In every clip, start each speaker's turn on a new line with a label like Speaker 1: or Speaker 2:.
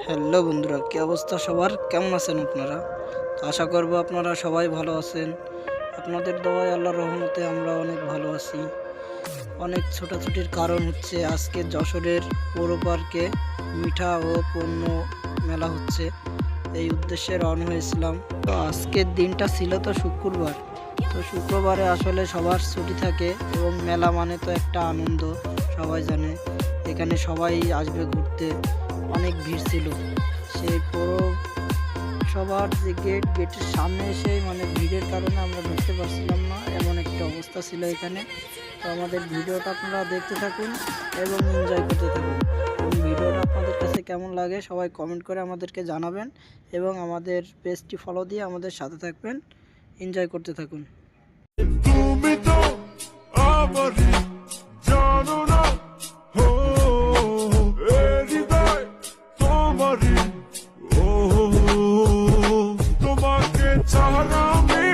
Speaker 1: Hello বন্ধুরা, কি অবস্থা সবার? কেমন আছেন আপনারা? তো আশা করব আপনারা সবাই ভালো আছেন। আপনাদের দোয়ায় আল্লাহর রহমতে আমরা অনেক ভালো আছি। অনেক ছোটাছুটির কারণ হচ্ছে আজকে যশোরের পৌর পার্কে মিঠা ও পণ্য মেলা হচ্ছে, এই উদ্দেশ্যে রওনা হয়েছিলাম। তো আজকের দিনটা ছিল তো শুক্রবার। তো শুক্রবারে আসলে সবার ছুটি থাকে এবং মেলা মানে তো একটা আনন্দ, সবাই জানে। এখানে সবাই আসবে ঘুরতে, অনেক ভিড় ছিল। সেই পুরো সবার যে গেটের সামনে এসে মানে ভিড়ের কারণে আমরা ঢুকতে পারছিলাম না, এমন একটা অবস্থা ছিল এখানে। তো আমাদের ভিডিওটা আপনারা দেখতে থাকুন এবং এনজয় করতে থাকুন। এবং ভিডিওটা আপনাদের কাছে কেমন লাগে সবাই কমেন্ট করে আমাদেরকে জানাবেন এবং আমাদের পেজটি ফলো দিয়ে আমাদের সাথে থাকবেন। এনজয় করতে থাকুন।
Speaker 2: তুমি তো আমারই জানো না, ও এ হৃদয় তোমারই, ও তোমাকে ছাড়া আমি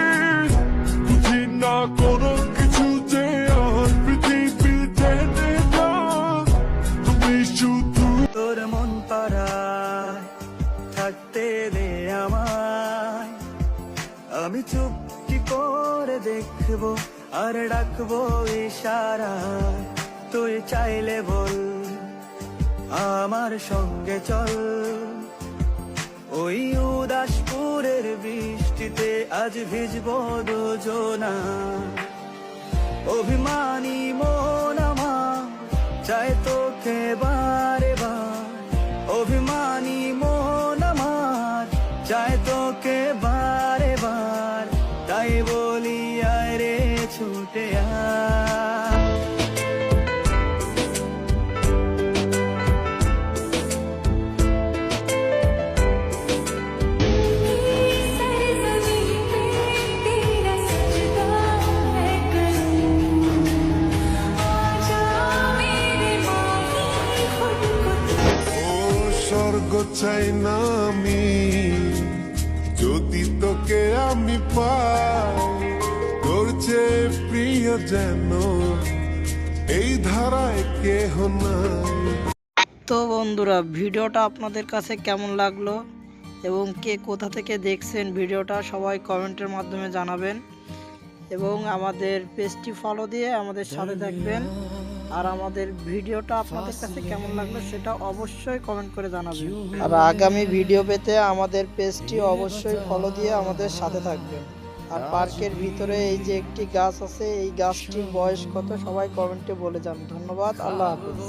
Speaker 2: বুঝি না কোনো কিছু যে আর পৃথিবী জেনে না, তুমি শুধু
Speaker 3: তোর মন পাড়ায় থাকতে দে আমায়, আমি চুপটি করে দেখবো আর ডাকবো ইশারায়, তুই চাইলে বল আমার সঙ্গে চল, ওই উদাসপুরের বৃষ্টিতে আজ ভিজবো দুজনা, অভিমানী মন আমার চাই তোকে বারে বার, অভিমানী মন আমার চাই তোকে বারে বার, তাই বলি আয় রে ছুটে আয়।
Speaker 2: ও স্বর্গ চাই না আমি, যদি তোকে আমি পাই, তোর চেয়ে প্রিয় যেন এই ধারায় কেহ নাই।
Speaker 1: তো বন্ধুরা, ভিডিওটা আপনাদের কাছে কেমন লাগলো এবং কে কোথা থেকে দেখছেন ভিডিওটা সবাই কমেন্টের মাধ্যমে জানাবেন এবং আমাদের পেজটি ফলো দিয়ে আমাদের সাথে থাকবেন। আর আমাদের ভিডিওটা আপনাদের কাছে কেমন লাগলো সেটা অবশ্যই কমেন্ট করে জানাবেন। আর আগামী ভিডিও পেতে আমাদের পেজটি অবশ্যই ফলো দিয়ে আমাদের সাথে থাকবেন। আর পার্কের ভিতরে এই যে একটি গাছ আছে, এই গাছটির বয়স কত সবাই কমেন্টে বলে যান। ধন্যবাদ, আল্লাহ হাফেজ।